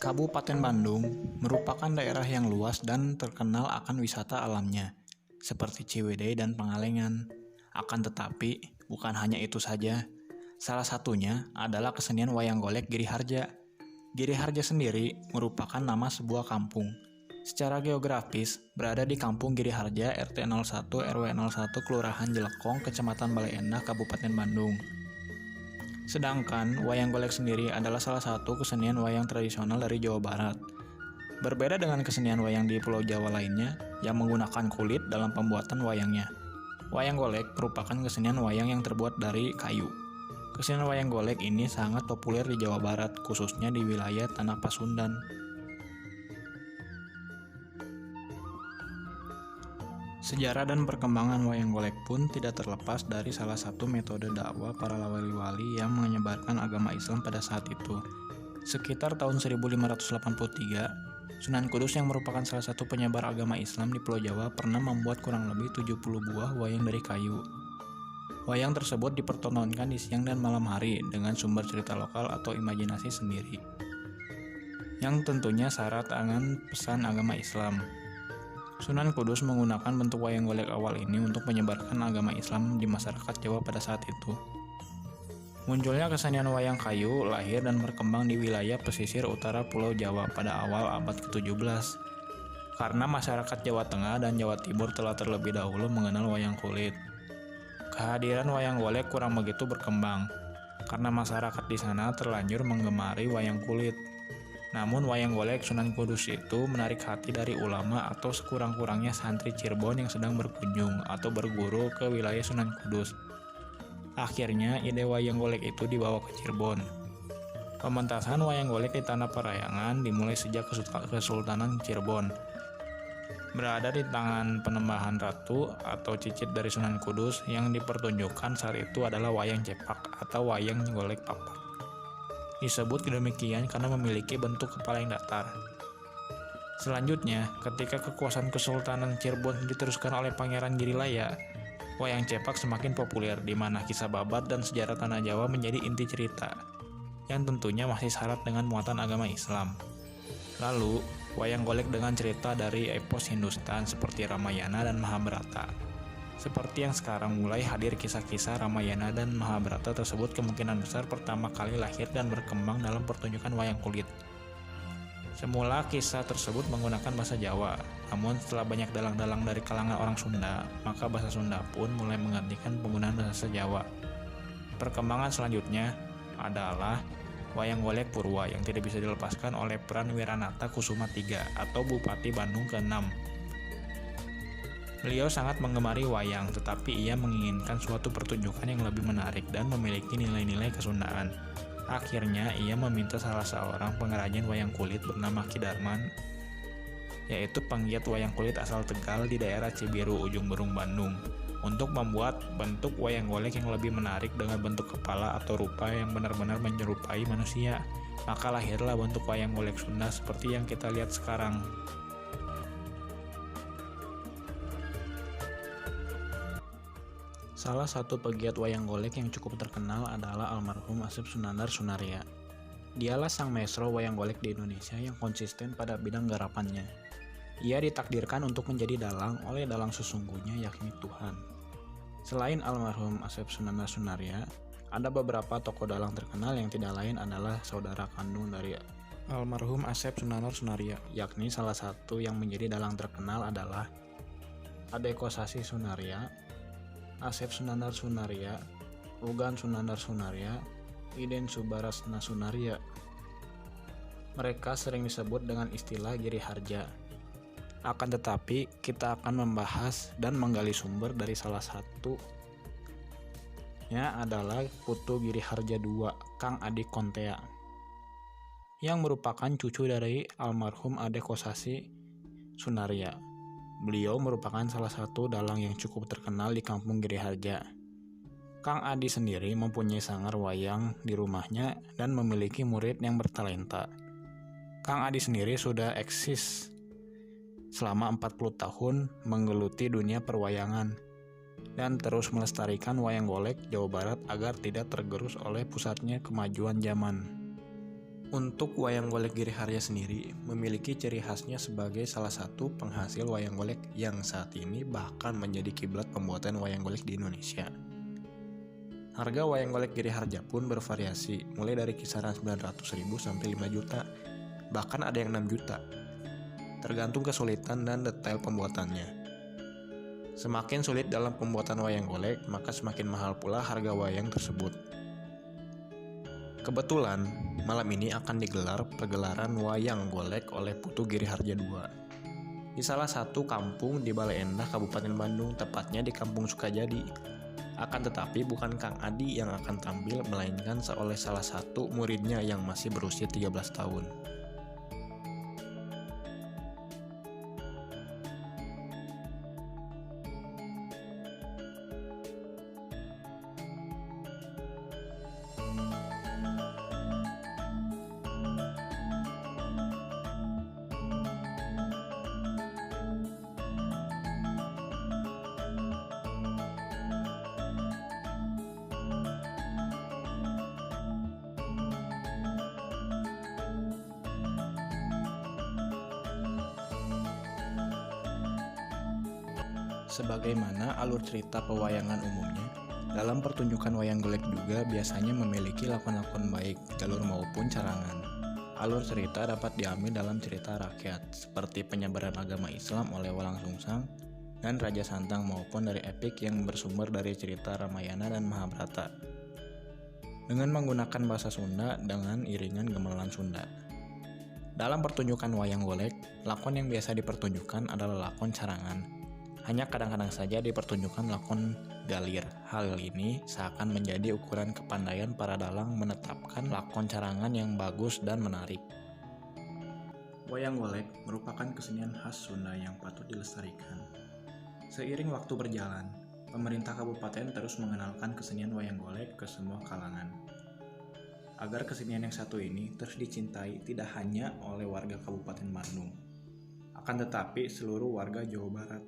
Kabupaten Bandung merupakan daerah yang luas dan terkenal akan wisata alamnya, seperti Ciwidey dan Pangalengan. Akan tetapi, bukan hanya itu saja. Salah satunya adalah kesenian wayang golek Giriharja. Giriharja sendiri merupakan nama sebuah kampung. Secara geografis, berada di Kampung Giriharja RT 01 RW 01 Kelurahan Jelekong, Kecamatan Bale Endah, Kabupaten Bandung. Sedangkan wayang golek sendiri adalah salah satu kesenian wayang tradisional dari Jawa Barat. Berbeda dengan kesenian wayang di Pulau Jawa lainnya yang menggunakan kulit dalam pembuatan wayangnya. Wayang golek merupakan kesenian wayang yang terbuat dari kayu. Kesenian wayang golek ini sangat populer di Jawa Barat, khususnya di wilayah Tanah Pasundan. Sejarah dan perkembangan wayang golek pun tidak terlepas dari salah satu metode dakwah para wali-wali yang menyebarkan agama Islam pada saat itu. Sekitar tahun 1583, Sunan Kudus yang merupakan salah satu penyebar agama Islam di Pulau Jawa pernah membuat kurang lebih 70 buah wayang dari kayu. Wayang tersebut dipertontonkan di siang dan malam hari dengan sumber cerita lokal atau imajinasi sendiri, yang tentunya syarat dengan pesan agama Islam. Sunan Kudus menggunakan bentuk wayang golek awal ini untuk menyebarkan agama Islam di masyarakat Jawa pada saat itu. Munculnya kesenian wayang kayu lahir dan berkembang di wilayah pesisir utara Pulau Jawa pada awal abad ke-17. Karena masyarakat Jawa Tengah dan Jawa Timur telah terlebih dahulu mengenal wayang kulit. Kehadiran wayang golek kurang begitu berkembang, karena masyarakat di sana terlanjur menggemari wayang kulit. Namun wayang golek Sunan Kudus itu menarik hati dari ulama atau sekurang-kurangnya santri Cirebon yang sedang berkunjung atau berguru ke wilayah Sunan Kudus. Akhirnya ide wayang golek itu dibawa ke Cirebon. Pementasan wayang golek di Tanah Parahyangan dimulai sejak Kesultanan Cirebon. Berada di tangan Penembahan Ratu atau cicit dari Sunan Kudus, yang dipertunjukkan saat itu adalah wayang cepak atau wayang golek papak. Disebut demikian karena memiliki bentuk kepala yang datar. Selanjutnya, ketika kekuasaan Kesultanan Cirebon diteruskan oleh Pangeran Girilaya, wayang cepak semakin populer, di mana kisah babat dan sejarah tanah Jawa menjadi inti cerita, yang tentunya masih syarat dengan muatan agama Islam. Lalu, wayang golek dengan cerita dari epos Hindustan seperti Ramayana dan Mahabharata. Seperti yang sekarang mulai hadir kisah-kisah Ramayana dan Mahabharata tersebut kemungkinan besar pertama kali lahir dan berkembang dalam pertunjukan wayang kulit. Semula kisah tersebut menggunakan bahasa Jawa, namun setelah banyak dalang-dalang dari kalangan orang Sunda, maka bahasa Sunda pun mulai menggantikan penggunaan bahasa Jawa. Perkembangan selanjutnya adalah wayang golek Purwa yang tidak bisa dilepaskan oleh peran Wiranata Kusuma III atau Bupati Bandung ke-6. Beliau sangat menggemari wayang, tetapi ia menginginkan suatu pertunjukan yang lebih menarik dan memiliki nilai-nilai kesundaan. Akhirnya, ia meminta salah seorang pengrajin wayang kulit bernama Ki Darman, yaitu penggiat wayang kulit asal Tegal di daerah Cibiru, Ujung Berung, Bandung, untuk membuat bentuk wayang golek yang lebih menarik dengan bentuk kepala atau rupa yang benar-benar menyerupai manusia. Maka lahirlah bentuk wayang golek Sunda seperti yang kita lihat sekarang. Salah satu pegiat wayang golek yang cukup terkenal adalah almarhum Asep Sunandar Sunaria. Dialah sang maestro wayang golek di Indonesia yang konsisten pada bidang garapannya. Ia ditakdirkan untuk menjadi dalang oleh dalang sesungguhnya, yakni Tuhan. Selain almarhum Asep Sunandar Sunaria, ada beberapa tokoh dalang terkenal yang tidak lain adalah saudara kandung dari almarhum Asep Sunandar Sunaria, yakni salah satu yang menjadi dalang terkenal adalah Adeko Sasi Sunaria, Asep Sunandar Sunaria, Ugan Sunandar Sunaria, Iden Subarasna Sunaria. Mereka sering disebut dengan istilah Giriharja. Akan tetapi, kita akan membahas dan menggali sumber dari salah satunya adalah Putu Giriharja II, Kang Adi Kontea, yang merupakan cucu dari almarhum Adeko Sasi Sunaria. Beliau merupakan salah satu dalang yang cukup terkenal di Kampung Giriharja. Kang Adi sendiri mempunyai sanggar wayang di rumahnya dan memiliki murid yang bertalenta. Kang Adi sendiri sudah eksis selama 40 tahun menggeluti dunia perwayangan dan terus melestarikan wayang golek Jawa Barat agar tidak tergerus oleh pusatnya kemajuan zaman. Untuk wayang golek Giriharja sendiri memiliki ciri khasnya sebagai salah satu penghasil wayang golek yang saat ini bahkan menjadi kiblat pembuatan wayang golek di Indonesia. Harga wayang golek Giriharja pun bervariasi, mulai dari kisaran 900.000 sampai 5 juta, bahkan ada yang 6 juta. Tergantung kesulitan dan detail pembuatannya. Semakin sulit dalam pembuatan wayang golek, maka semakin mahal pula harga wayang tersebut. Kebetulan, malam ini akan digelar pergelaran wayang golek oleh Putu Giriharja II di salah satu kampung di Bale Endah, Kabupaten Bandung, tepatnya di Kampung Sukajadi. Akan tetapi bukan Kang Adi yang akan tampil, melainkan oleh salah satu muridnya yang masih berusia 13 tahun. Sebagaimana alur cerita pewayangan umumnya, dalam pertunjukan wayang golek juga biasanya memiliki lakon-lakon baik, jalur maupun carangan. Alur cerita dapat diambil dalam cerita rakyat, seperti penyebaran agama Islam oleh Walang Sungsang dan Raja Santang, maupun dari epik yang bersumber dari cerita Ramayana dan Mahabharata, dengan menggunakan bahasa Sunda dengan iringan gamelan Sunda. Dalam pertunjukan wayang golek, lakon yang biasa dipertunjukkan adalah lakon carangan. Hanya kadang-kadang saja dipertunjukkan lakon galir. Hal ini seakan menjadi ukuran kepandaian para dalang menetapkan lakon carangan yang bagus dan menarik. Wayang golek merupakan kesenian khas Sunda yang patut dilestarikan. Seiring waktu berjalan, pemerintah kabupaten terus mengenalkan kesenian wayang golek ke semua kalangan. Agar kesenian yang satu ini terus dicintai tidak hanya oleh warga Kabupaten Bandung, akan tetapi seluruh warga Jawa Barat.